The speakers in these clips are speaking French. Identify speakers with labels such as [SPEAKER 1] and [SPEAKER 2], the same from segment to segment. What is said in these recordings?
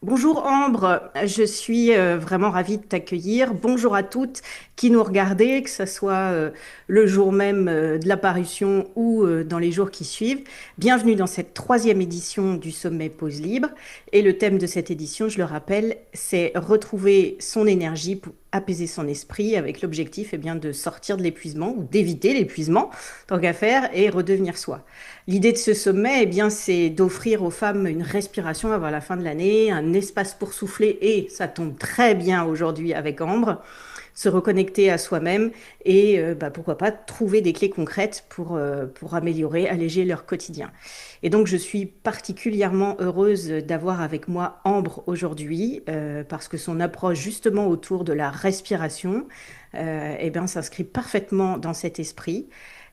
[SPEAKER 1] Bonjour Ambre, je suis vraiment ravie de t'accueillir. Bonjour à toutes qui nous regardez, que ce soit le jour même de l'apparition ou dans les jours qui suivent. Bienvenue dans cette troisième édition du Sommet Pause Libre. Et le thème de cette édition, je le rappelle, c'est retrouver son énergie pour apaiser son esprit avec l'objectif bien, de sortir de l'épuisement ou d'éviter l'épuisement, tant qu'à faire, et redevenir soi. L'idée de ce sommet, bien, c'est d'offrir aux femmes une respiration avant la fin de l'année, un espace pour souffler, et ça tombe très bien aujourd'hui avec Ambre, se reconnecter à soi-même et pourquoi pas trouver des clés concrètes pour améliorer, alléger leur quotidien. Et donc je suis particulièrement heureuse d'avoir avec moi Ambre aujourd'hui parce que son approche justement autour de la respiration s'inscrit parfaitement dans cet esprit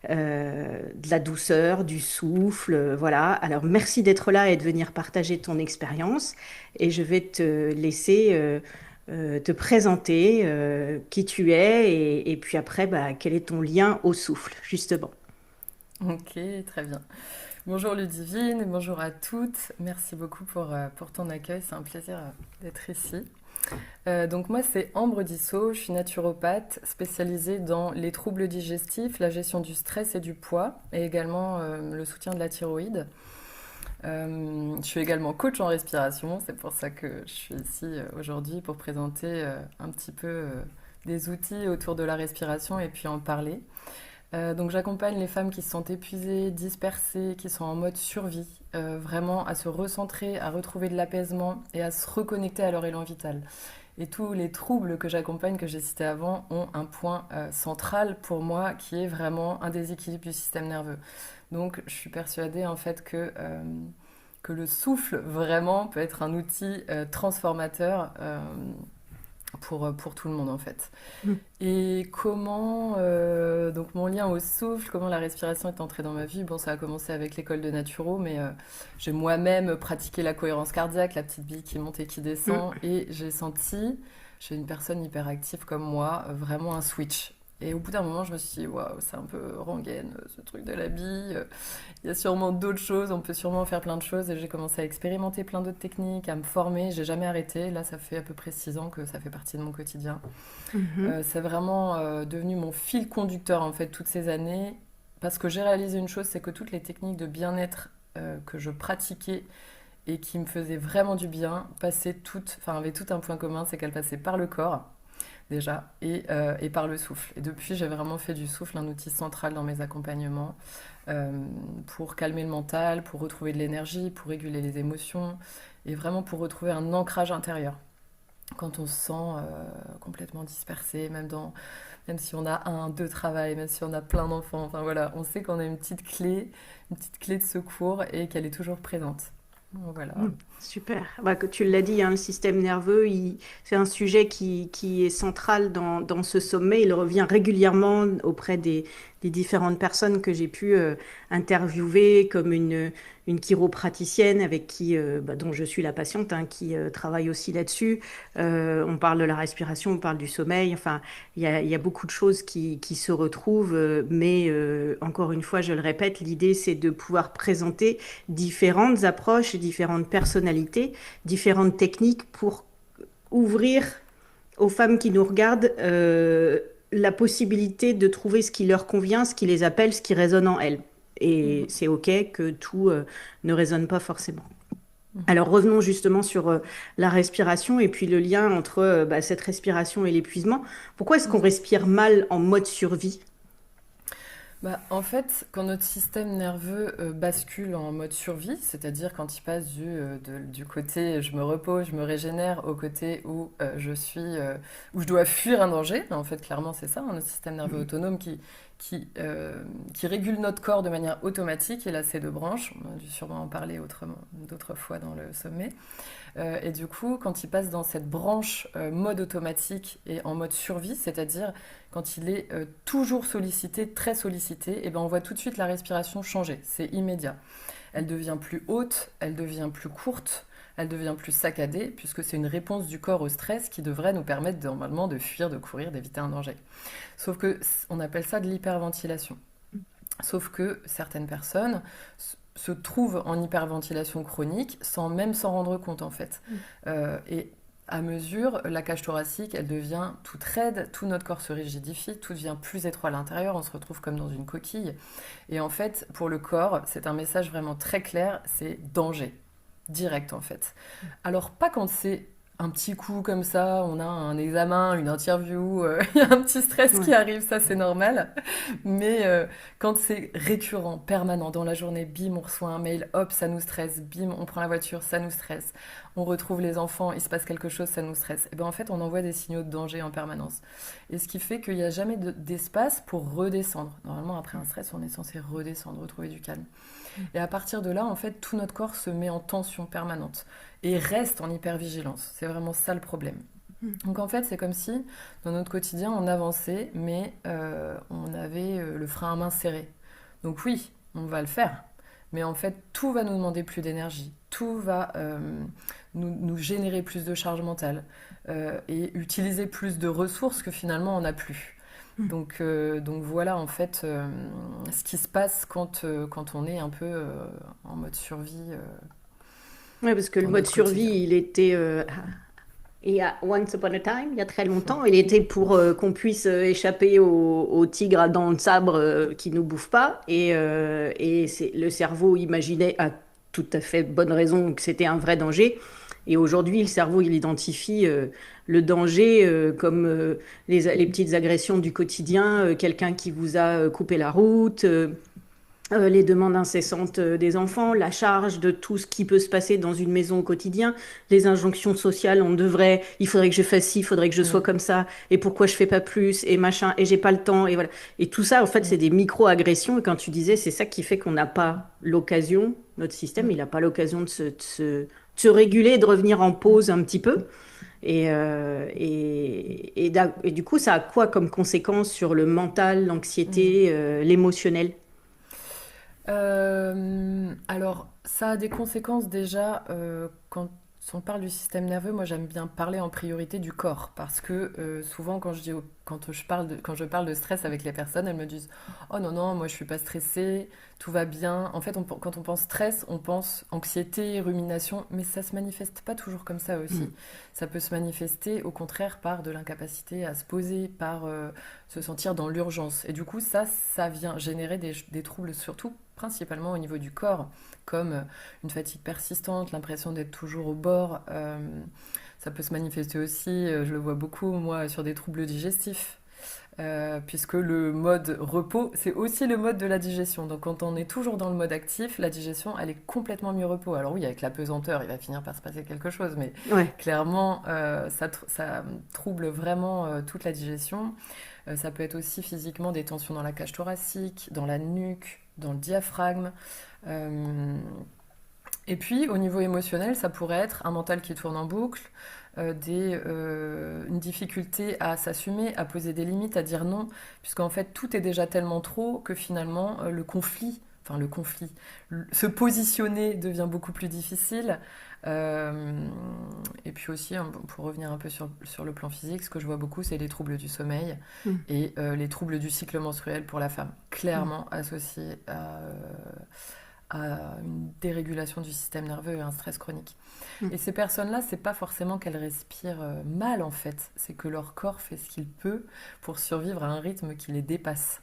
[SPEAKER 1] de la douceur, du souffle, voilà. Alors merci d'être là et de venir partager ton expérience. Et je vais te laisser te présenter qui tu es et puis après, quel est ton lien au souffle, justement.
[SPEAKER 2] Ok, très bien. Bonjour Ludivine, et bonjour à toutes. Merci beaucoup pour ton accueil, c'est un plaisir d'être ici. Donc moi c'est Ambre Dissot, je suis naturopathe spécialisée dans les troubles digestifs, la gestion du stress et du poids, et également le soutien de la thyroïde. Je suis également coach en respiration, c'est pour ça que je suis ici aujourd'hui pour présenter un petit peu des outils autour de la respiration et puis en parler. Donc j'accompagne les femmes qui se sentent épuisées, dispersées, qui sont en mode survie, vraiment à se recentrer, à retrouver de l'apaisement et à se reconnecter à leur élan vital. Et tous les troubles que j'accompagne, que j'ai cités avant, ont un point central pour moi qui est vraiment un déséquilibre du système nerveux. Donc je suis persuadée en fait que le souffle vraiment peut être un outil transformateur pour tout le monde en fait. Et comment, donc mon lien au souffle, comment la respiration est entrée dans ma vie, bon ça a commencé avec l'école de naturo, mais j'ai moi-même pratiqué la cohérence cardiaque, la petite bille qui monte et qui descend, et j'ai senti, chez une personne hyperactive comme moi, vraiment un switch. Et au bout d'un moment, je me suis dit, waouh, c'est un peu rengaine, ce truc de la bille. Il y a sûrement d'autres choses, on peut sûrement faire plein de choses. Et j'ai commencé à expérimenter plein d'autres techniques, à me former. J'ai jamais arrêté. Là, ça fait à peu près 6 ans que ça fait partie de mon quotidien.
[SPEAKER 1] Mhm.
[SPEAKER 2] C'est vraiment devenu mon fil conducteur en fait toutes ces années parce que j'ai réalisé une chose, c'est que toutes les techniques de bien-être que je pratiquais et qui me faisaient vraiment du bien passaient toutes, enfin avaient tout un point commun, c'est qu'elles passaient par le corps déjà et par le souffle. Et depuis, j'ai vraiment fait du souffle un outil central dans mes accompagnements euh, pour calmer le mental, pour retrouver de l'énergie, pour réguler les émotions et vraiment pour retrouver un ancrage intérieur quand on se sent complètement dispersé, même si on a un, deux travail, même si on a plein d'enfants. Enfin voilà, on sait qu'on a une petite clé de secours et qu'elle est toujours présente. Donc, voilà.
[SPEAKER 1] Super. Que tu l'as dit, hein, le système nerveux, c'est un sujet qui est central dans ce sommet. Il revient régulièrement auprès des différentes personnes que j'ai pu interviewer, comme une chiropraticienne avec dont je suis la patiente, hein, qui travaille aussi là-dessus. On parle de la respiration, on parle du sommeil. Enfin, il y a beaucoup de choses qui se retrouvent. Mais encore une fois, je le répète, l'idée, c'est de pouvoir présenter différentes approches, différentes personnalités, différentes techniques pour ouvrir aux femmes qui nous regardent la possibilité de trouver ce qui leur convient, ce qui les appelle, ce qui résonne en elles. Et
[SPEAKER 2] Mhm,
[SPEAKER 1] c'est OK que tout ne résonne pas forcément.
[SPEAKER 2] mhm.
[SPEAKER 1] Alors revenons justement sur la respiration et puis le lien entre cette respiration et l'épuisement. Pourquoi est-ce qu'on
[SPEAKER 2] Mhm.
[SPEAKER 1] respire mal en mode survie?
[SPEAKER 2] Bah, en fait, quand notre système nerveux bascule en mode survie, c'est-à-dire quand il passe du côté je me repose, je me régénère, au côté où je dois fuir un danger, en fait, clairement, c'est ça, hein, notre système nerveux autonome qui régule notre corps de manière automatique. Et là, c'est deux branches, on a dû sûrement en parler autrement, d'autres fois dans le sommet. Et du coup, quand il passe dans cette branche mode automatique et en mode survie, c'est-à-dire quand il est toujours sollicité, très sollicité, et ben on voit tout de suite la respiration changer. C'est immédiat. Elle devient plus haute, elle devient plus courte, elle devient plus saccadée, puisque c'est une réponse du corps au stress qui devrait nous permettre normalement de fuir, de courir, d'éviter un danger. Sauf que on appelle ça de l'hyperventilation. Sauf que certaines personnes se trouvent en hyperventilation chronique sans même s'en rendre compte en fait. Et à mesure, la cage thoracique, elle devient toute raide, tout notre corps se rigidifie, tout devient plus étroit à l'intérieur, on se retrouve comme dans une coquille. Et en fait, pour le corps, c'est un message vraiment très clair, c'est danger, direct en fait. Alors pas quand c'est un petit coup comme ça, on a un examen, une interview, il y a un petit stress qui
[SPEAKER 1] Ouais.
[SPEAKER 2] arrive, ça c'est normal. Mais quand c'est récurrent, permanent, dans la journée, bim, on reçoit un mail, hop, ça nous stresse, bim, on prend la voiture, ça nous stresse, on retrouve les enfants, il se passe quelque chose, ça nous stresse. Et bien en fait, on envoie des signaux de danger en permanence. Et ce qui fait qu'il n'y a jamais d'espace pour redescendre. Normalement, après un stress, on est censé redescendre, retrouver du calme. Et à partir de là, en fait, tout notre corps se met en tension permanente et reste en hypervigilance. C'est vraiment ça le problème. Donc en fait, c'est comme si dans notre quotidien, on avançait, mais on avait le frein à main serré. Donc oui, on va le faire, mais en fait, tout va nous demander plus d'énergie, tout va nous générer plus de charge mentale et utiliser plus de ressources que finalement on n'a plus. Donc voilà en fait ce qui se passe quand on est un peu en mode survie
[SPEAKER 1] Ouais, parce que le
[SPEAKER 2] dans
[SPEAKER 1] mode
[SPEAKER 2] notre quotidien.
[SPEAKER 1] survie, il était, il y a once upon a time, il y a très longtemps, il était pour qu'on puisse échapper au tigre à dents de sabre qui nous bouffe pas. Et le cerveau imaginait à tout à fait bonne raison que c'était un vrai danger. Et aujourd'hui, le cerveau, il identifie le danger comme les petites agressions du quotidien, quelqu'un qui vous a coupé la route. Les demandes incessantes des enfants, la charge de tout ce qui peut se passer dans une maison au quotidien, les injonctions sociales, on devrait, il faudrait que je fasse ci, il faudrait que je sois
[SPEAKER 2] Mm,
[SPEAKER 1] comme ça, et pourquoi je fais pas plus, et machin, et j'ai pas le temps, et voilà. Et tout ça, en fait, c'est
[SPEAKER 2] mm,
[SPEAKER 1] des micro-agressions, et quand tu disais, c'est ça qui fait qu'on n'a pas l'occasion, notre système,
[SPEAKER 2] mm,
[SPEAKER 1] il n'a pas l'occasion de se réguler, de revenir en
[SPEAKER 2] mm.
[SPEAKER 1] pause un petit peu. Et du coup, ça a quoi comme conséquence sur le mental,
[SPEAKER 2] Mm.
[SPEAKER 1] l'anxiété, l'émotionnel?
[SPEAKER 2] Alors, ça a des conséquences déjà quand on parle du système nerveux. Moi, j'aime bien parler en priorité du corps parce que souvent, quand je parle de stress avec les personnes, elles me disent: «Oh non, non, moi je suis pas stressée, tout va bien.» En fait, quand on pense stress, on pense anxiété, rumination, mais ça se manifeste pas toujours comme ça aussi. Ça peut se manifester au contraire par de l'incapacité à se poser, par se sentir dans l'urgence. Et du coup, ça vient générer des troubles, surtout principalement au niveau du corps, comme une fatigue persistante, l'impression d'être toujours au bord. Ça peut se manifester aussi, je le vois beaucoup, moi, sur des troubles digestifs. Puisque le mode repos, c'est aussi le mode de la digestion. Donc quand on est toujours dans le mode actif, la digestion, elle est complètement mis au repos. Alors oui, avec la pesanteur, il va finir par se passer quelque chose, mais
[SPEAKER 1] Ouais.
[SPEAKER 2] clairement, ça trouble vraiment toute la digestion. Ça peut être aussi physiquement des tensions dans la cage thoracique, dans la nuque, dans le diaphragme. Euh, et puis, au niveau émotionnel, ça pourrait être un mental qui tourne en boucle, une difficulté à s'assumer, à poser des limites, à dire non, puisqu'en fait, tout est déjà tellement trop que finalement, le conflit, se positionner devient beaucoup plus difficile. Euh, et puis aussi, hein, pour revenir un peu sur le plan physique, ce que je vois beaucoup, c'est les troubles du sommeil
[SPEAKER 1] Mm,
[SPEAKER 2] et les troubles du cycle menstruel pour la femme,
[SPEAKER 1] mm,
[SPEAKER 2] clairement associés à une dérégulation du système nerveux et un stress chronique.
[SPEAKER 1] mm,
[SPEAKER 2] Et ces personnes-là, c'est pas forcément qu'elles respirent mal en fait, c'est que leur corps fait ce qu'il peut pour survivre à un rythme qui les dépasse.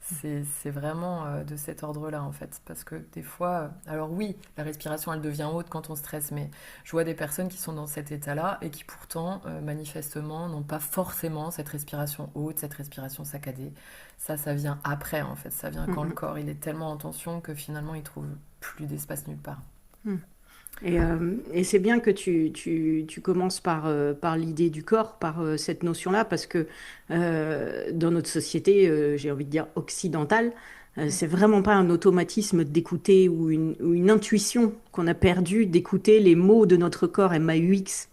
[SPEAKER 2] C'est vraiment de cet ordre-là en fait, parce que des fois, alors oui, la respiration elle devient haute quand on stresse, mais je vois des personnes qui sont dans cet état-là et qui pourtant manifestement n'ont pas forcément cette respiration haute, cette respiration saccadée. Ça vient après en fait, ça vient quand le
[SPEAKER 1] mm,
[SPEAKER 2] corps il est tellement en tension que finalement il trouve plus d'espace nulle part.
[SPEAKER 1] mm. Et c'est bien que tu commences par l'idée du corps, par cette notion-là, parce que dans notre société, j'ai envie de dire occidentale, c'est vraiment pas un automatisme d'écouter ou une intuition qu'on a perdu d'écouter les mots de notre corps MAUX,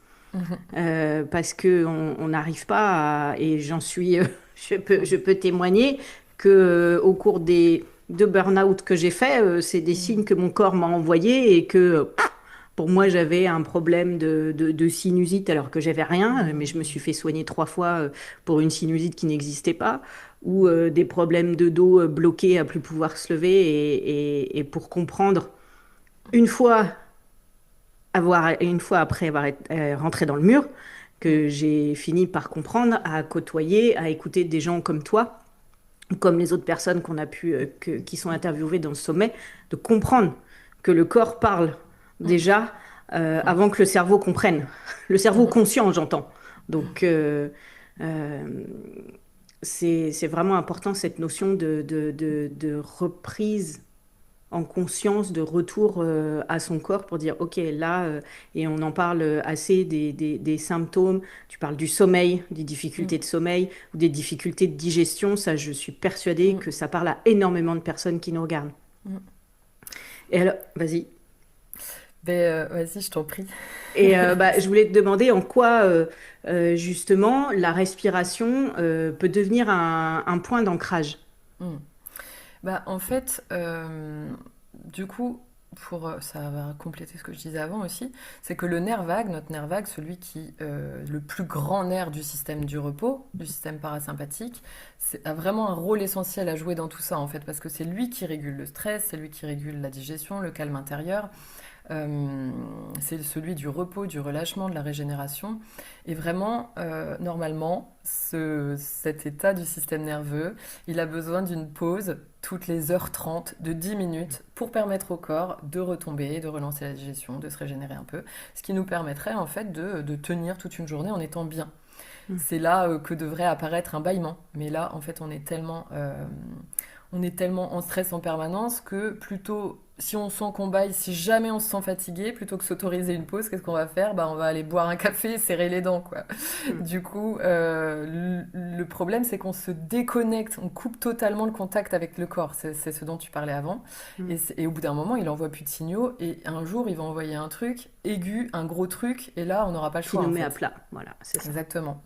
[SPEAKER 1] parce que on n'arrive pas à, et j'en suis, je peux témoigner que au cours des deux burn-out que j'ai fait, c'est des signes que mon corps m'a envoyés et que pour moi, j'avais un problème de sinusite alors que j'avais rien, mais je me suis fait soigner 3 fois pour une sinusite qui n'existait pas. ou des problèmes de dos bloqués à plus pouvoir se lever et pour comprendre une fois une fois après avoir rentré dans le mur,
[SPEAKER 2] Mm.
[SPEAKER 1] que j'ai fini par comprendre, à côtoyer, à écouter des gens comme toi, comme les autres personnes qu'on a pu, qui sont interviewées dans le sommet, de comprendre que le corps parle
[SPEAKER 2] Mm.
[SPEAKER 1] déjà
[SPEAKER 2] Mm.
[SPEAKER 1] avant que le cerveau comprenne. Le cerveau
[SPEAKER 2] Mhm.
[SPEAKER 1] conscient, j'entends. Donc, euh, c'est vraiment important cette notion de reprise en conscience de retour à son corps pour dire, OK, là, et on en parle assez des symptômes, tu parles du sommeil, des difficultés
[SPEAKER 2] Mm.
[SPEAKER 1] de sommeil ou des difficultés de digestion, ça, je suis persuadée
[SPEAKER 2] Mm.
[SPEAKER 1] que ça parle à énormément de personnes qui nous regardent.
[SPEAKER 2] Mm.
[SPEAKER 1] Et alors, vas-y.
[SPEAKER 2] Ben, vas-y, je t'en prie.
[SPEAKER 1] Et bah, je voulais te demander en quoi, justement, la respiration peut devenir un point d'ancrage.
[SPEAKER 2] Mm. Bah, en fait, du coup, ça va compléter ce que je disais avant aussi, c'est que le nerf vague, notre nerf vague, celui qui, le plus grand nerf du système du repos, du système parasympathique, a vraiment un rôle essentiel à jouer dans tout ça en fait, parce que c'est lui qui régule le stress, c'est lui qui régule la digestion, le calme intérieur. Euh, c'est celui du repos, du relâchement, de la régénération. Et vraiment, normalement, cet état du système nerveux, il a besoin d'une pause toutes les heures 30 de 10 minutes pour permettre au corps de retomber, de relancer la digestion, de se régénérer un peu, ce qui nous permettrait en fait de tenir toute une journée en étant bien.
[SPEAKER 1] Mm.
[SPEAKER 2] C'est là que devrait apparaître un bâillement. Mais là, en fait, on est tellement en stress en permanence que plutôt, si on sent qu'on baille, si jamais on se sent fatigué, plutôt que s'autoriser une pause, qu'est-ce qu'on va faire? Bah, on va aller boire un café et serrer les dents, quoi.
[SPEAKER 1] Mm.
[SPEAKER 2] Du coup, le problème, c'est qu'on se déconnecte, on coupe totalement le contact avec le corps. C'est ce dont tu parlais avant.
[SPEAKER 1] Mm.
[SPEAKER 2] Et au bout d'un moment, il envoie plus de signaux. Et un jour, il va envoyer un truc aigu, un gros truc. Et là, on n'aura pas le
[SPEAKER 1] Qui
[SPEAKER 2] choix,
[SPEAKER 1] nous
[SPEAKER 2] en
[SPEAKER 1] met à
[SPEAKER 2] fait.
[SPEAKER 1] plat. Voilà, c'est ça.
[SPEAKER 2] Exactement.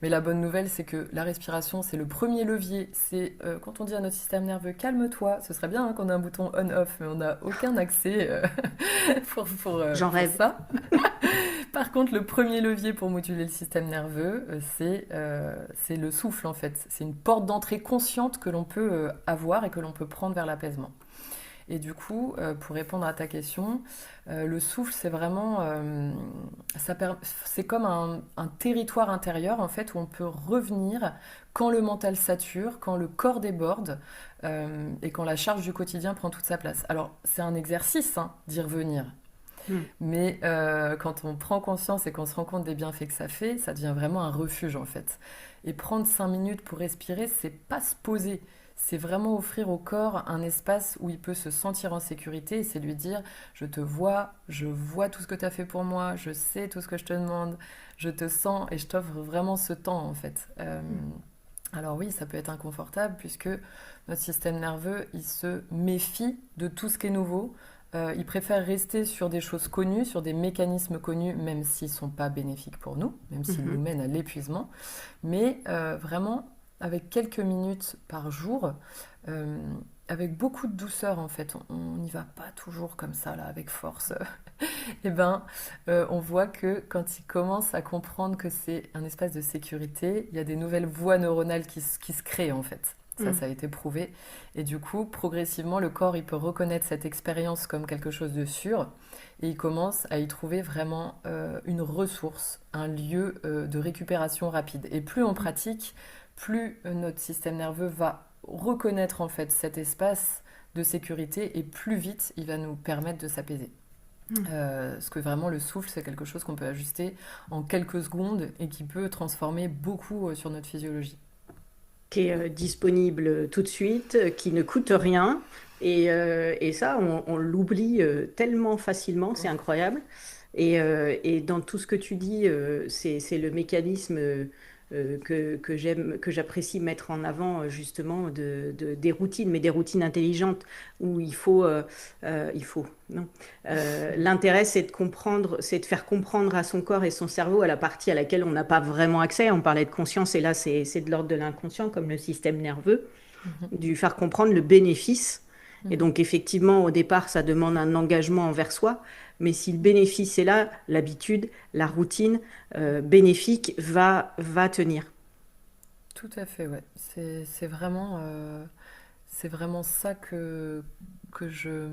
[SPEAKER 2] Mais la bonne nouvelle, c'est que la respiration, c'est le premier levier. C'est quand on dit à notre système nerveux, calme-toi, ce serait bien hein, qu'on ait un bouton on-off, mais on n'a aucun accès
[SPEAKER 1] J'en
[SPEAKER 2] pour
[SPEAKER 1] rêve.
[SPEAKER 2] ça. Par contre, le premier levier pour moduler le système nerveux, c'est le souffle en fait. C'est une porte d'entrée consciente que l'on peut avoir et que l'on peut prendre vers l'apaisement. Et du coup, pour répondre à ta question, le souffle, c'est vraiment, c'est comme un territoire intérieur en fait où on peut revenir quand le mental sature, quand le corps déborde et quand la charge du quotidien prend toute sa place. Alors, c'est un exercice hein, d'y revenir.
[SPEAKER 1] Mm.
[SPEAKER 2] Mais quand on prend conscience et qu'on se rend compte des bienfaits que ça fait, ça devient vraiment un refuge en fait. Et prendre 5 minutes pour respirer, c'est pas se poser, c'est vraiment offrir au corps un espace où il peut se sentir en sécurité et c'est lui dire je te vois, je vois tout ce que tu as fait pour moi, je sais tout ce que je te demande, je te sens et je t'offre vraiment ce temps en fait. Alors oui, ça peut être inconfortable puisque notre système nerveux, il se méfie de tout ce qui est nouveau. Il préfère rester sur des choses connues, sur des mécanismes connus, même s'ils ne sont pas bénéfiques pour nous, même s'ils nous
[SPEAKER 1] Mhm.
[SPEAKER 2] mènent à l'épuisement. Mais vraiment, avec quelques minutes par jour, euh, avec beaucoup de douceur en fait, on n'y va pas toujours comme ça, là, avec force. Et ben, on voit que quand il commence à comprendre que c'est un espace de sécurité, il y a des nouvelles voies neuronales qui se créent en fait.
[SPEAKER 1] Mm.
[SPEAKER 2] Ça a été prouvé. Et du coup, progressivement, le corps, il peut reconnaître cette expérience comme quelque chose de sûr. Et il commence à y trouver vraiment une ressource, un lieu de récupération rapide. Et plus on pratique, plus notre système nerveux va reconnaître en fait cet espace de sécurité et plus vite il va nous permettre de s'apaiser.
[SPEAKER 1] Mm.
[SPEAKER 2] Parce que vraiment le souffle c'est quelque chose qu'on peut ajuster en quelques secondes et qui peut transformer beaucoup sur notre physiologie.
[SPEAKER 1] Qui est disponible tout de suite, qui ne coûte rien. Et ça, on l'oublie tellement facilement, c'est incroyable. Et dans tout ce que tu dis, c'est le mécanisme que j'aime, que j'apprécie mettre en avant, justement, des routines, mais des routines intelligentes, où non. L'intérêt, c'est de comprendre, c'est de faire comprendre à son corps et son cerveau, à la partie à laquelle on n'a pas vraiment accès. On parlait de conscience, et là, c'est de l'ordre de l'inconscient, comme le système nerveux,
[SPEAKER 2] Mhm,
[SPEAKER 1] du faire comprendre le bénéfice. Et
[SPEAKER 2] mhm,
[SPEAKER 1] donc, effectivement, au départ, ça demande un engagement envers soi. Mais si le bénéfice est là, l'habitude, la routine bénéfique va tenir.
[SPEAKER 2] Tout à fait, ouais. C'est vraiment ça que je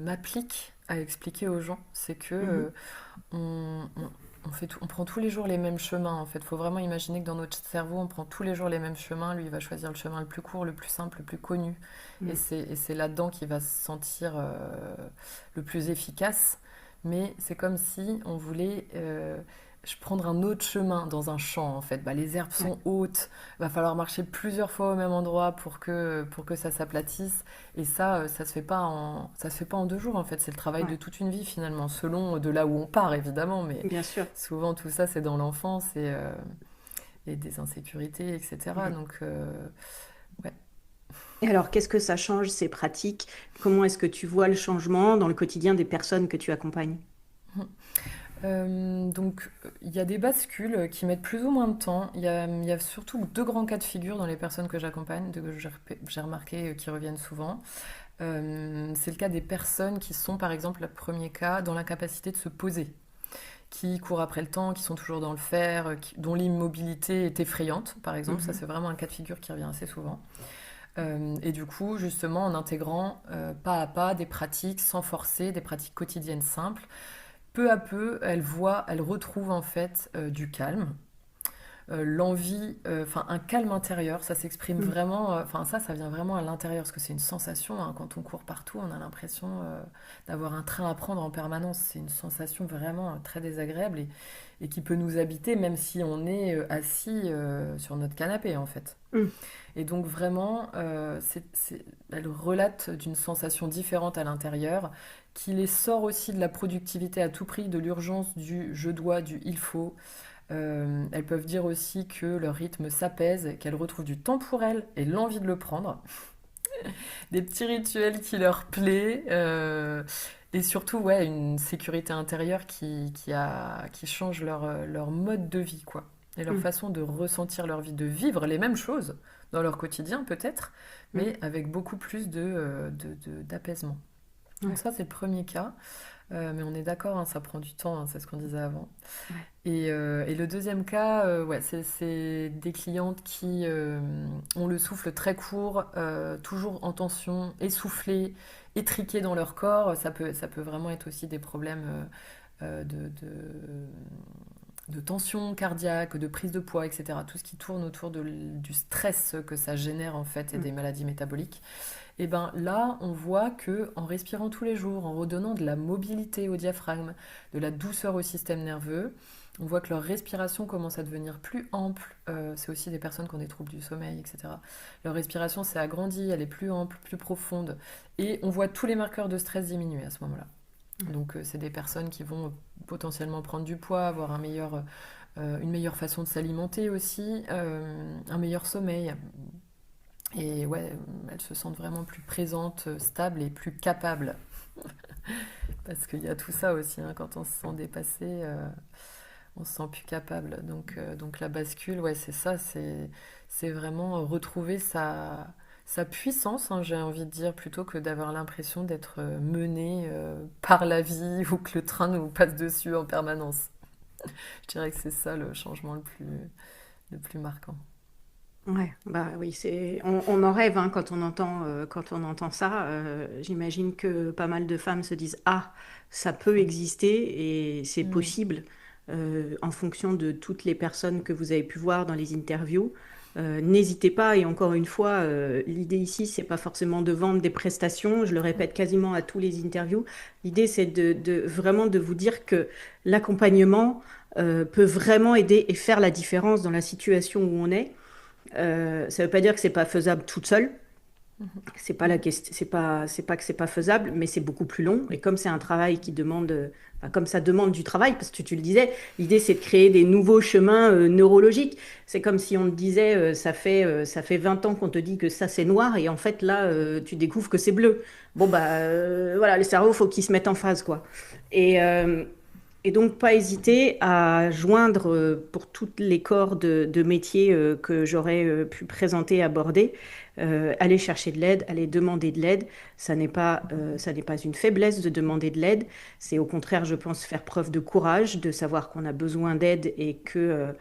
[SPEAKER 2] m'applique à expliquer aux gens. C'est que
[SPEAKER 1] Mhm.
[SPEAKER 2] on prend tous les jours les mêmes chemins, en fait. Il faut vraiment imaginer que dans notre cerveau, on prend tous les jours les mêmes chemins. Lui, il va choisir le chemin le plus court, le plus simple, le plus connu. Et
[SPEAKER 1] Mhm.
[SPEAKER 2] c'est là-dedans qu'il va se sentir le plus efficace. Mais c'est comme si on voulait prendre un autre chemin dans un champ, en fait. Bah, les herbes
[SPEAKER 1] Ouais,
[SPEAKER 2] sont hautes, va falloir marcher plusieurs fois au même endroit pour que ça s'aplatisse. Et ça, ça se fait pas en 2 jours, en fait. C'est le travail de
[SPEAKER 1] ouais,
[SPEAKER 2] toute une vie, finalement, selon de là où on part, évidemment. Mais
[SPEAKER 1] bien sûr.
[SPEAKER 2] souvent, tout ça, c'est dans l'enfance et des insécurités, etc.
[SPEAKER 1] Mhm.
[SPEAKER 2] Donc, ouais.
[SPEAKER 1] Et alors, qu'est-ce que ça change, ces pratiques? Comment est-ce que tu vois le changement dans le quotidien des personnes que tu accompagnes?
[SPEAKER 2] Il y a des bascules qui mettent plus ou moins de temps. Il y a surtout deux grands cas de figure dans les personnes que j'accompagne, que j'ai remarqué qui reviennent souvent. C'est le cas des personnes qui sont, par exemple, le premier cas, dans l'incapacité de se poser, qui courent après le temps, qui sont toujours dans le faire, dont l'immobilité est effrayante, par exemple. Ça,
[SPEAKER 1] Mhm.
[SPEAKER 2] c'est vraiment un cas de figure qui revient assez souvent. Et du coup, justement, en intégrant pas à pas des pratiques sans forcer, des pratiques quotidiennes simples, peu à peu, elle retrouve en fait du calme, l'envie, enfin un calme intérieur, ça s'exprime
[SPEAKER 1] Mhm.
[SPEAKER 2] vraiment, enfin ça vient vraiment à l'intérieur, parce que c'est une sensation, hein, quand on court partout, on a l'impression d'avoir un train à prendre en permanence, c'est une sensation vraiment très désagréable et qui peut nous habiter même si on est assis sur notre canapé en fait.
[SPEAKER 1] Mhm.
[SPEAKER 2] Et donc vraiment, elle relate d'une sensation différente à l'intérieur, qui les sort aussi de la productivité à tout prix, de l'urgence du je dois, du il faut. Elles peuvent dire aussi que leur rythme s'apaise, qu'elles retrouvent du temps pour elles et l'envie de le prendre. Des petits rituels qui leur plaisent. Et surtout, ouais, une sécurité intérieure qui change leur mode de vie, quoi. Et leur
[SPEAKER 1] Mhm.
[SPEAKER 2] façon de ressentir leur vie, de vivre les mêmes choses dans leur quotidien, peut-être,
[SPEAKER 1] Mhm.
[SPEAKER 2] mais avec beaucoup plus d'apaisement. Donc
[SPEAKER 1] Ouais,
[SPEAKER 2] ça, c'est le premier cas. Mais on est d'accord, hein, ça prend du temps, hein, c'est ce qu'on disait avant.
[SPEAKER 1] ouais.
[SPEAKER 2] Et le deuxième cas, ouais, c'est des clientes qui ont le souffle très court, toujours en tension, essoufflées, étriquées dans leur corps. Ça peut vraiment être aussi des problèmes de tension cardiaque, de prise de poids, etc. Tout ce qui tourne autour du stress que ça génère en fait et
[SPEAKER 1] Mhm.
[SPEAKER 2] des maladies métaboliques. Et ben là, on voit que en respirant tous les jours, en redonnant de la mobilité au diaphragme, de la douceur au système nerveux, on voit que leur respiration commence à devenir plus ample. C'est aussi des personnes qui ont des troubles du sommeil, etc. Leur respiration s'est agrandie, elle est plus ample, plus profonde. Et on voit tous les marqueurs de stress diminuer à ce moment-là. Donc c'est des personnes qui vont potentiellement prendre du poids, avoir une meilleure façon de s'alimenter aussi, un meilleur sommeil. Et ouais, elles se sentent vraiment plus présentes, stables et plus capables. Parce qu'il y a tout ça aussi, hein, quand on se sent dépassé, on se sent plus capable. Donc la bascule, ouais, c'est ça, c'est vraiment retrouver sa puissance, hein, j'ai envie de dire, plutôt que d'avoir l'impression d'être mené par la vie ou que le train nous passe dessus en permanence. Je dirais que c'est ça le changement le plus marquant.
[SPEAKER 1] Ouais, bah oui, on en rêve hein, quand on entend ça. J'imagine que pas mal de femmes se disent, ah, ça peut exister et c'est
[SPEAKER 2] Mm.
[SPEAKER 1] possible en fonction de toutes les personnes que vous avez pu voir dans les interviews. N'hésitez pas, et encore une fois, l'idée ici, c'est pas forcément de vendre des prestations, je le répète quasiment à tous les interviews. L'idée, c'est vraiment de vous dire que l'accompagnement peut vraiment aider et faire la différence dans la situation où on est. Ça ne veut pas dire que c'est pas faisable toute seule.
[SPEAKER 2] Mhm.
[SPEAKER 1] C'est pas la question, c'est pas que c'est pas faisable, mais c'est beaucoup plus long. Et comme c'est un travail qui demande, enfin, comme ça demande du travail, parce que tu le disais, l'idée c'est de créer des nouveaux chemins neurologiques. C'est comme si on te disait, ça fait 20 ans qu'on te dit que ça c'est noir, et en fait là, tu découvres que c'est bleu. Bon bah voilà, le cerveau faut qu'il se mette en phase quoi. Et Et donc, pas hésiter à joindre pour toutes les corps de métiers que j'aurais pu présenter, aborder, aller chercher de l'aide, aller demander de l'aide. Ça n'est pas une faiblesse de demander de l'aide. C'est au contraire, je pense, faire preuve de courage, de savoir qu'on a besoin d'aide et que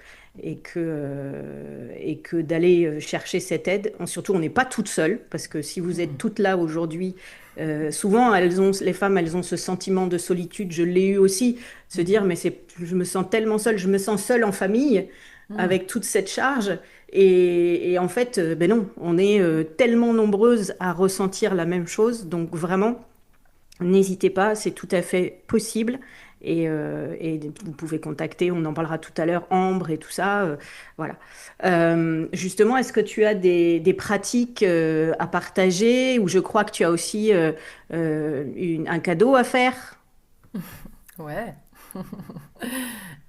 [SPEAKER 1] d'aller chercher cette aide. Surtout, on n'est pas toute seule, parce que si vous êtes
[SPEAKER 2] Mhm.
[SPEAKER 1] toutes là aujourd'hui, souvent, les femmes, elles ont ce sentiment de solitude. Je l'ai eu aussi se dire,
[SPEAKER 2] Mhm.
[SPEAKER 1] mais je me sens tellement seule, je me sens seule en famille
[SPEAKER 2] Mhm.
[SPEAKER 1] avec toute cette charge. Et en fait, ben non, on est tellement nombreuses à ressentir la même chose. Donc vraiment, n'hésitez pas, c'est tout à fait possible. Et vous pouvez contacter, on en parlera tout à l'heure, Ambre et tout ça. Voilà. Justement, est-ce que tu as des pratiques à partager ou je crois que tu as aussi un cadeau à faire?
[SPEAKER 2] Ouais.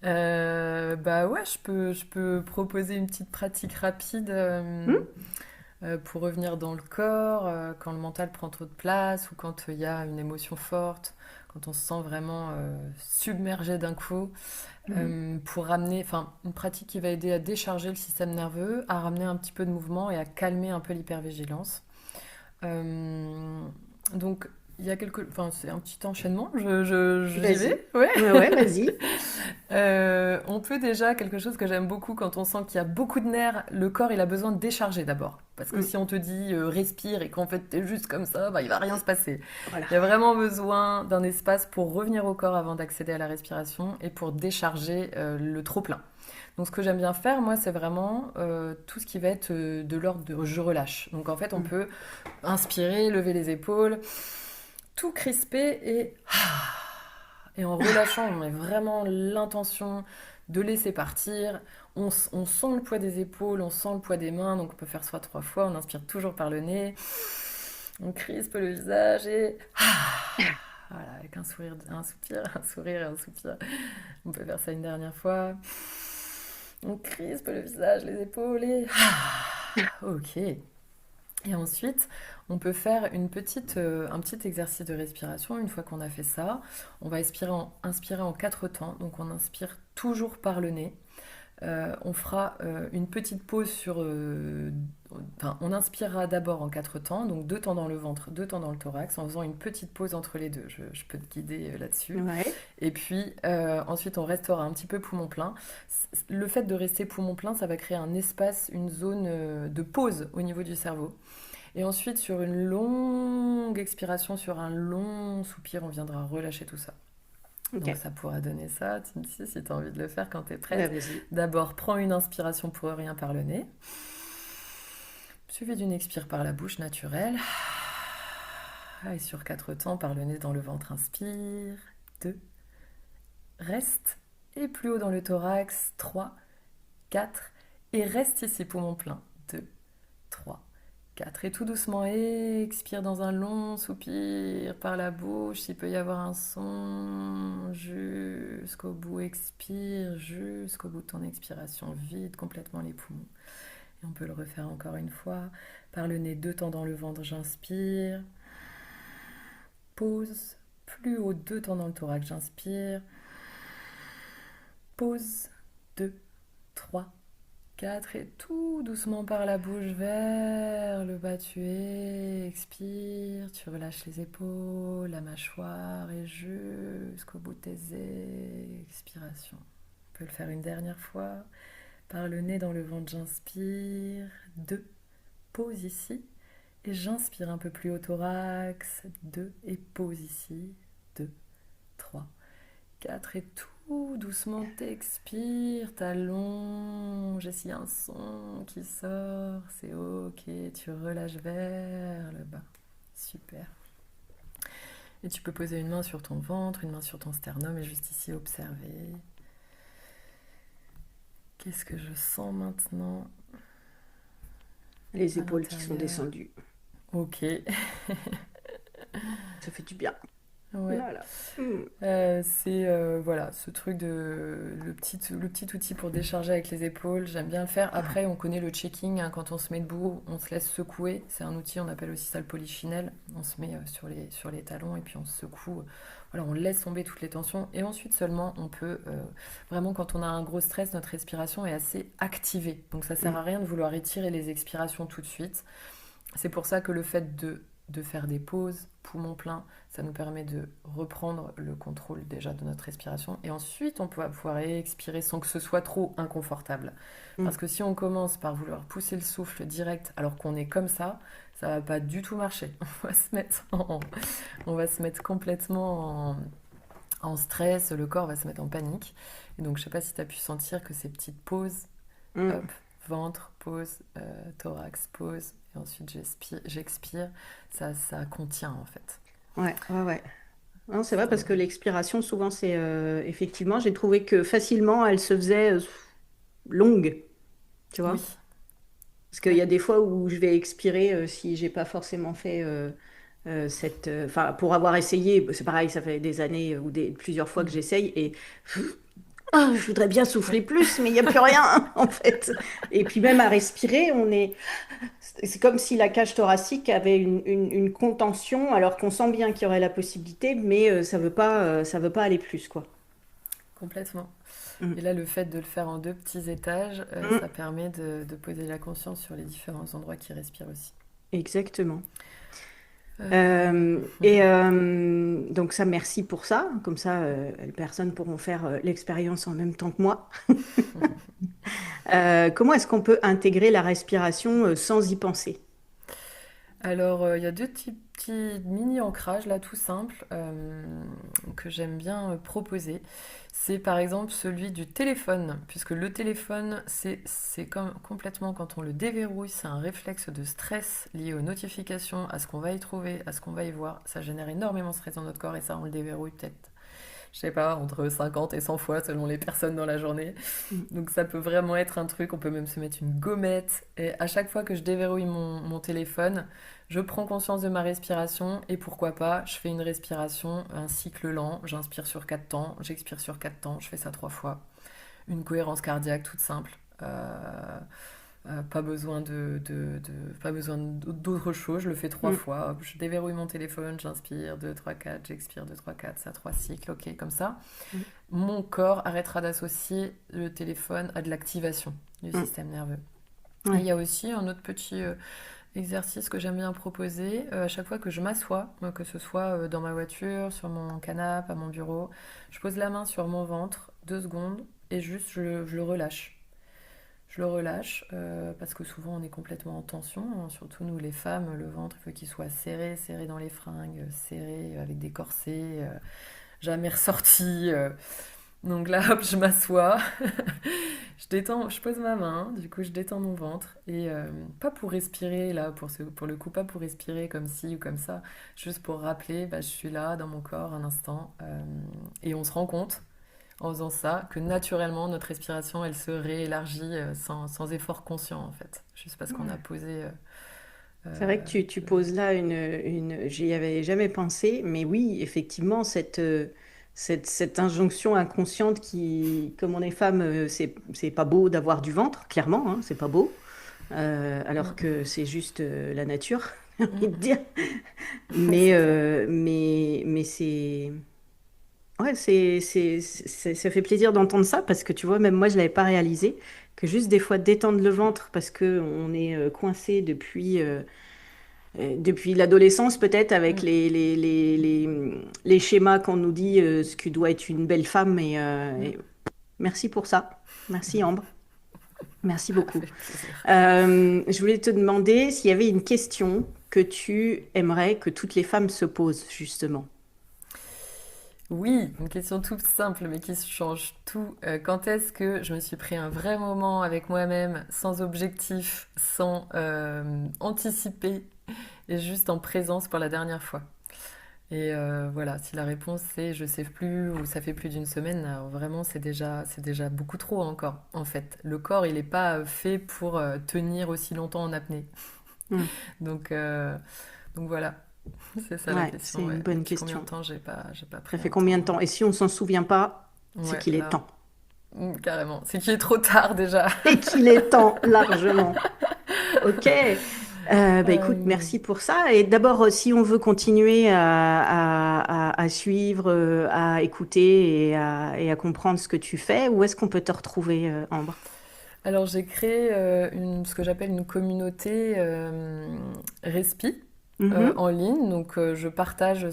[SPEAKER 2] Bah ouais, je peux proposer une petite pratique rapide
[SPEAKER 1] Hmm.
[SPEAKER 2] pour revenir dans le corps, quand le mental prend trop de place ou quand il y a une émotion forte, quand on se sent vraiment submergé d'un coup,
[SPEAKER 1] Mhm.
[SPEAKER 2] pour ramener, enfin, une pratique qui va aider à décharger le système nerveux, à ramener un petit peu de mouvement et à calmer un peu l'hypervigilance. Euh, donc, il y a enfin, c'est un petit enchaînement. J'y
[SPEAKER 1] Vas-y.
[SPEAKER 2] vais, ouais.
[SPEAKER 1] Ouais, ouais, vas-y.
[SPEAKER 2] On peut déjà, quelque chose que j'aime beaucoup quand on sent qu'il y a beaucoup de nerfs, le corps il a besoin de décharger d'abord. Parce que
[SPEAKER 1] Mm.
[SPEAKER 2] si on te dit respire et qu'en fait t'es juste comme ça, bah, il va rien se passer.
[SPEAKER 1] Voilà.
[SPEAKER 2] Il y a vraiment besoin d'un espace pour revenir au corps avant d'accéder à la respiration et pour décharger le trop-plein. Donc ce que j'aime bien faire, moi, c'est vraiment tout ce qui va être de l'ordre de je relâche. Donc en fait, on
[SPEAKER 1] Mm.
[SPEAKER 2] peut inspirer, lever les épaules, tout crisper et en relâchant, on met vraiment l'intention de laisser partir. On sent le poids des épaules, on sent le poids des mains, donc on peut faire soit 3 fois. On inspire toujours par le nez, on crispe le visage et voilà, avec un sourire, un soupir, un sourire et un soupir. On peut faire ça une dernière fois. On crispe le visage, les épaules et ok. Et ensuite, on peut faire un petit exercice de respiration. Une fois qu'on a fait ça, on va inspirer en 4 temps. Donc on inspire toujours par le nez. On fera une petite pause enfin, on inspirera d'abord en 4 temps, donc 2 temps dans le ventre, 2 temps dans le thorax, en faisant une petite pause entre les deux. Je peux te guider là-dessus.
[SPEAKER 1] Ouais.
[SPEAKER 2] Et puis ensuite, on restera un petit peu poumon plein. Le fait de rester poumon plein, ça va créer un espace, une zone de pause au niveau du cerveau. Et ensuite, sur une longue expiration, sur un long soupir, on viendra relâcher tout ça. Donc
[SPEAKER 1] Ok.
[SPEAKER 2] ça pourra donner ça, Tinti, si tu as envie de le faire quand tu es
[SPEAKER 1] Bah,
[SPEAKER 2] prête.
[SPEAKER 1] vas-y.
[SPEAKER 2] D'abord, prends une inspiration pour rien par le nez, suivi d'une expire par la bouche naturelle. Et sur 4 temps, par le nez dans le ventre, inspire. 2, reste. Et plus haut dans le thorax, 3, 4. Et reste ici, poumon plein. 2, 3, 4. Et tout doucement, expire dans un long soupir par la bouche. Il peut y avoir un son jusqu'au bout. Expire jusqu'au bout de ton expiration. Vide complètement les poumons. Et on peut le refaire encore une fois. Par le nez, 2 temps dans le ventre, j'inspire. Pause. Plus haut, 2 temps dans le thorax, j'inspire. Pause. 2, 3, 4 et tout doucement par la bouche vers le bas tu expires, tu relâches les épaules, la mâchoire et jusqu'au bout de tes expirations. On peut le faire une dernière fois. Par le nez dans le ventre, j'inspire. 2, pause ici. Et j'inspire un peu plus au thorax. 2, et pause ici. 2, 3, 4 et tout doucement t'expires, t'allonges et s'il y a un son qui sort, c'est ok, tu relâches vers le bas. Super. Et tu peux poser une main sur ton ventre, une main sur ton sternum et juste ici observer. Qu'est-ce que je sens maintenant
[SPEAKER 1] Les
[SPEAKER 2] à
[SPEAKER 1] épaules qui sont
[SPEAKER 2] l'intérieur?
[SPEAKER 1] descendues.
[SPEAKER 2] Ok.
[SPEAKER 1] Ça fait du bien.
[SPEAKER 2] Ouais.
[SPEAKER 1] Voilà. Mm.
[SPEAKER 2] C'est voilà, ce truc de le petit outil pour décharger avec les épaules, j'aime bien le faire. Après, on connaît le checking, hein, quand on se met debout, on se laisse secouer. C'est un outil, on appelle aussi ça le polychinelle. On se met sur les talons et puis on se secoue. Voilà, on laisse tomber toutes les tensions et ensuite seulement on peut vraiment, quand on a un gros stress, notre respiration est assez activée. Donc ça sert
[SPEAKER 1] Mm.
[SPEAKER 2] à rien de vouloir étirer les expirations tout de suite. C'est pour ça que le fait de faire des pauses, poumons pleins, ça nous permet de reprendre le contrôle déjà de notre respiration. Et ensuite, on peut pouvoir expirer sans que ce soit trop inconfortable. Parce
[SPEAKER 1] Mm.
[SPEAKER 2] que si on commence par vouloir pousser le souffle direct alors qu'on est comme ça va pas du tout marcher. On va se mettre complètement en stress, le corps va se mettre en panique. Et donc, je sais pas si tu as pu sentir que ces petites pauses,
[SPEAKER 1] Mm.
[SPEAKER 2] hop, ventre, pause, thorax, pause, et ensuite j'expire, ça contient en fait.
[SPEAKER 1] Ouais, ouais, ouais. Non, c'est vrai
[SPEAKER 2] C'est-
[SPEAKER 1] parce que l'expiration, souvent, c'est effectivement, j'ai trouvé que facilement, elle se faisait longue, tu
[SPEAKER 2] Oui,
[SPEAKER 1] vois. Parce qu'il y
[SPEAKER 2] ouais.
[SPEAKER 1] a des fois où je vais expirer si j'ai pas forcément fait enfin, pour avoir essayé, c'est pareil, ça fait des années ou plusieurs fois que
[SPEAKER 2] Mm.
[SPEAKER 1] j'essaye et ah, je voudrais bien souffler
[SPEAKER 2] Ouais,
[SPEAKER 1] plus, mais il n'y a plus rien en fait. Et puis même à respirer, c'est comme si la cage thoracique avait une contention, alors qu'on sent bien qu'il y aurait la possibilité, mais ça veut pas aller plus, quoi.
[SPEAKER 2] complètement. Et
[SPEAKER 1] Mm.
[SPEAKER 2] là, le fait de le faire en deux petits étages,
[SPEAKER 1] Mm.
[SPEAKER 2] ça permet de poser la conscience sur les différents endroits qui respirent aussi.
[SPEAKER 1] Exactement.
[SPEAKER 2] Euh,
[SPEAKER 1] Donc ça, merci pour ça. Comme ça, les personnes pourront faire l'expérience en même temps que moi. Comment est-ce qu'on peut intégrer la respiration sans y penser?
[SPEAKER 2] Alors, il y a deux petits mini-ancrages là, tout simples, que j'aime bien proposer. C'est par exemple celui du téléphone, puisque le téléphone, c'est comme complètement quand on le déverrouille, c'est un réflexe de stress lié aux notifications, à ce qu'on va y trouver, à ce qu'on va y voir. Ça génère énormément de stress dans notre corps et ça, on le déverrouille peut-être, je sais pas, entre 50 et 100 fois selon les personnes dans la journée.
[SPEAKER 1] Mm.
[SPEAKER 2] Donc ça peut vraiment être un truc, on peut même se mettre une gommette. Et à chaque fois que je déverrouille mon téléphone, je prends conscience de ma respiration et pourquoi pas, je fais une respiration, un cycle lent, j'inspire sur 4 temps, j'expire sur 4 temps, je fais ça 3 fois. Une cohérence cardiaque toute simple. Pas besoin pas besoin d'autre chose, je le fais trois
[SPEAKER 1] Mm.
[SPEAKER 2] fois. Hop, je déverrouille mon téléphone, j'inspire 2 3 4 j'expire 2 3 4 ça 3 cycles, ok, comme ça
[SPEAKER 1] Mm.
[SPEAKER 2] mon corps arrêtera d'associer le téléphone à de l'activation du
[SPEAKER 1] Mm.
[SPEAKER 2] système nerveux. Et il
[SPEAKER 1] Ouais.
[SPEAKER 2] y a aussi un autre petit exercice que j'aime bien proposer à chaque fois que je m'assois, que ce soit dans ma voiture, sur mon canapé, à mon bureau. Je pose la main sur mon ventre, 2 secondes, et juste je le relâche. Je le relâche parce que souvent on est complètement en tension, hein, surtout nous les femmes, le ventre il faut qu'il soit serré, serré dans les fringues, serré avec des corsets, jamais ressorti. Donc là, hop, je m'assois, je détends, je pose ma main, du coup je détends mon ventre et pas pour respirer là, pour le coup, pas pour respirer comme ci ou comme ça, juste pour rappeler, bah, je suis là dans mon corps un instant et on se rend compte en faisant ça que naturellement notre respiration elle se réélargit sans effort conscient en fait, juste parce qu'on a
[SPEAKER 1] Ouais.
[SPEAKER 2] posé.
[SPEAKER 1] C'est vrai que tu
[SPEAKER 2] Le-
[SPEAKER 1] poses là j'y avais jamais pensé, mais oui, effectivement, cette injonction inconsciente qui, comme on est femme, c'est pas beau d'avoir du ventre, clairement, hein, c'est pas beau, alors
[SPEAKER 2] Mm,
[SPEAKER 1] que c'est juste la nature, j'ai envie de
[SPEAKER 2] mm,
[SPEAKER 1] dire.
[SPEAKER 2] c'est clair.
[SPEAKER 1] Mais ouais, ça fait plaisir d'entendre ça parce que tu vois, même moi, je l'avais pas réalisé que juste des fois détendre le ventre parce que on est coincé depuis l'adolescence peut-être avec
[SPEAKER 2] Mm.
[SPEAKER 1] les schémas qu'on nous dit ce que doit être une belle femme
[SPEAKER 2] Mm.
[SPEAKER 1] et merci pour ça. Merci Ambre. Merci beaucoup.
[SPEAKER 2] Avec plaisir.
[SPEAKER 1] Je voulais te demander s'il y avait une question que tu aimerais que toutes les femmes se posent justement.
[SPEAKER 2] Oui, une question toute simple mais qui change tout. Quand est-ce que je me suis pris un vrai moment avec moi-même, sans objectif, sans anticiper, et juste en présence pour la dernière fois? Et voilà, si la réponse c'est je sais plus ou ça fait plus d'une semaine, alors vraiment c'est déjà beaucoup trop encore. En fait, le corps il n'est pas fait pour tenir aussi longtemps en apnée.
[SPEAKER 1] Hmm.
[SPEAKER 2] Donc euh, donc voilà. C'est ça la
[SPEAKER 1] Ouais, c'est
[SPEAKER 2] question,
[SPEAKER 1] une
[SPEAKER 2] ouais.
[SPEAKER 1] bonne
[SPEAKER 2] Depuis combien de
[SPEAKER 1] question.
[SPEAKER 2] temps j'ai pas
[SPEAKER 1] Ça
[SPEAKER 2] pris
[SPEAKER 1] fait
[SPEAKER 2] un
[SPEAKER 1] combien de
[SPEAKER 2] temps.
[SPEAKER 1] temps? Et si on s'en souvient pas, c'est
[SPEAKER 2] Ouais,
[SPEAKER 1] qu'il est
[SPEAKER 2] là,
[SPEAKER 1] temps.
[SPEAKER 2] carrément. C'est qu'il est trop tard déjà.
[SPEAKER 1] Et qu'il est temps, largement. Ok. Bah écoute,
[SPEAKER 2] Euh,
[SPEAKER 1] merci pour ça. Et d'abord, si on veut continuer à suivre, à écouter et à comprendre ce que tu fais, où est-ce qu'on peut te retrouver, Ambre?
[SPEAKER 2] alors j'ai créé ce que j'appelle une communauté Respi
[SPEAKER 1] Mhm,
[SPEAKER 2] en ligne. Donc je partage,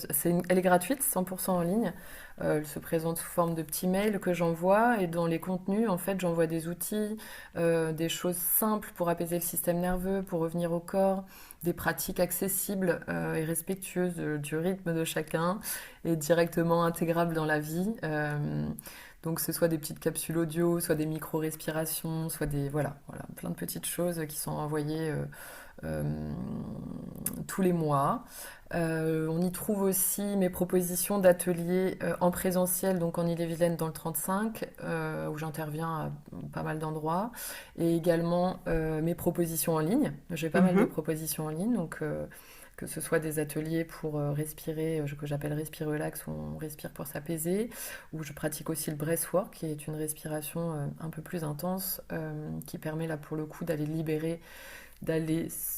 [SPEAKER 2] elle est gratuite, 100% en ligne. Elle se présente sous forme de petits mails que j'envoie et dans les contenus, en fait, j'envoie des outils, des choses simples pour apaiser le système nerveux, pour revenir au corps, des pratiques accessibles et respectueuses du rythme de chacun et directement intégrables dans la vie. Donc, ce soit des petites capsules audio, soit des micro-respirations, soit des. Voilà, plein de petites choses qui sont envoyées euh, tous les mois. On y trouve aussi mes propositions d'ateliers en présentiel, donc en Ille-et-Vilaine dans le 35, où j'interviens à pas mal d'endroits, et également mes propositions en ligne. J'ai pas mal de
[SPEAKER 1] mhm.
[SPEAKER 2] propositions en ligne, donc que ce soit des ateliers pour respirer, que j'appelle Respire Relax, où on respire pour s'apaiser, où je pratique aussi le breathwork, qui est une respiration un peu plus intense, qui permet là pour le coup d'aller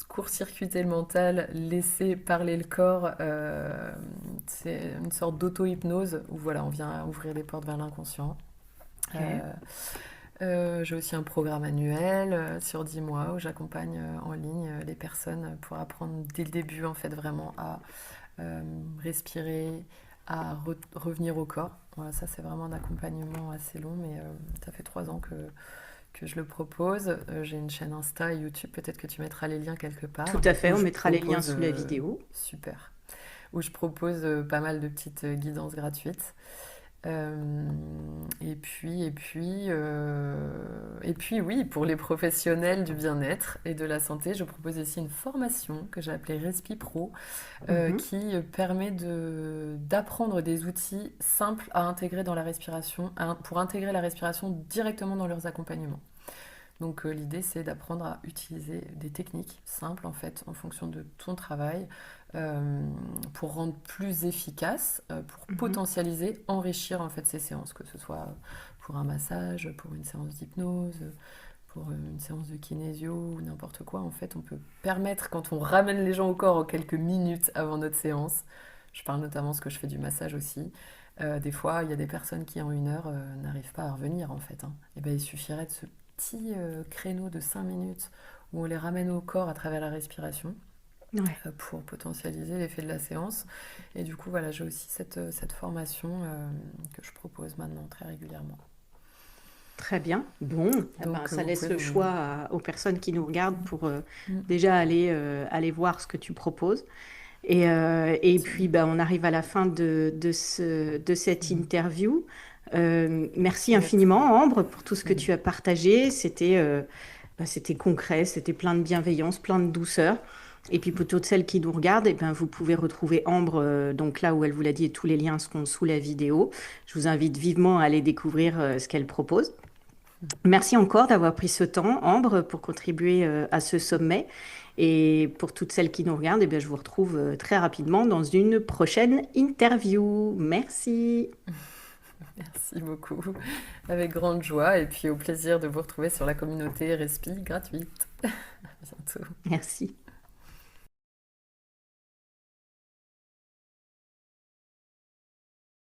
[SPEAKER 2] court-circuiter le mental, laisser parler le corps. C'est une sorte d'auto-hypnose où voilà, on vient ouvrir les portes vers l'inconscient.
[SPEAKER 1] Ok.
[SPEAKER 2] Euh, j'ai aussi un programme annuel sur 10 mois où j'accompagne en ligne les personnes pour apprendre dès le début en fait vraiment à respirer, à revenir au corps. Voilà, ça c'est vraiment un accompagnement assez long, mais ça fait 3 ans que je le propose. J'ai une chaîne Insta et YouTube, peut-être que tu mettras les liens quelque
[SPEAKER 1] Tout
[SPEAKER 2] part,
[SPEAKER 1] à fait,
[SPEAKER 2] où
[SPEAKER 1] on
[SPEAKER 2] je
[SPEAKER 1] mettra les liens
[SPEAKER 2] propose,
[SPEAKER 1] sous la vidéo.
[SPEAKER 2] super, où je propose pas mal de petites guidances gratuites. Et puis, oui, pour les professionnels du bien-être et de la santé, je propose aussi une formation que j'ai appelée Respi Pro,
[SPEAKER 1] Mhm,
[SPEAKER 2] qui permet d'apprendre des outils simples à intégrer dans la respiration, pour intégrer la respiration directement dans leurs accompagnements. Donc l'idée c'est d'apprendre à utiliser des techniques simples en fait en fonction de ton travail euh, pour rendre plus efficace, pour
[SPEAKER 1] mhm.
[SPEAKER 2] potentialiser, enrichir en fait ces séances, que ce soit pour un massage, pour une séance d'hypnose, pour une séance de kinésio ou n'importe quoi. En fait on peut permettre quand on ramène les gens au corps en quelques minutes avant notre séance. Je parle notamment de ce que je fais du massage aussi. Des fois, il y a des personnes qui en 1 heure n'arrivent pas à revenir en fait, hein. Et ben, il suffirait de ce petit créneau de 5 minutes où on les ramène au corps à travers la respiration
[SPEAKER 1] Ouais,
[SPEAKER 2] pour potentialiser l'effet de la séance. Et du coup, voilà, j'ai aussi cette formation que je propose maintenant très régulièrement.
[SPEAKER 1] très bien. Bon, eh ben,
[SPEAKER 2] Donc,
[SPEAKER 1] ça
[SPEAKER 2] vous
[SPEAKER 1] laisse
[SPEAKER 2] pouvez
[SPEAKER 1] le
[SPEAKER 2] vous...
[SPEAKER 1] choix aux personnes qui nous regardent pour
[SPEAKER 2] Mm,
[SPEAKER 1] déjà aller voir ce que tu proposes. Et puis,
[SPEAKER 2] absolument.
[SPEAKER 1] bah, on arrive à la fin de cette
[SPEAKER 2] Mhm.
[SPEAKER 1] interview. Merci
[SPEAKER 2] Merci
[SPEAKER 1] infiniment,
[SPEAKER 2] beaucoup.
[SPEAKER 1] Ambre, pour tout ce que
[SPEAKER 2] Mhm.
[SPEAKER 1] tu as partagé. C'était concret, c'était plein de bienveillance, plein de douceur. Et puis, pour toutes celles qui nous regardent, eh ben, vous pouvez retrouver Ambre, donc là où elle vous l'a dit, et tous les liens seront sous la vidéo. Je vous invite vivement à aller découvrir ce qu'elle propose. Merci encore d'avoir pris ce temps, Ambre, pour contribuer à ce sommet. Et pour toutes celles qui nous regardent, eh bien, je vous retrouve très rapidement dans une prochaine interview. Merci.
[SPEAKER 2] Merci beaucoup. Avec grande joie et puis au plaisir de vous retrouver sur la communauté Respi gratuite. À bientôt.
[SPEAKER 1] Merci.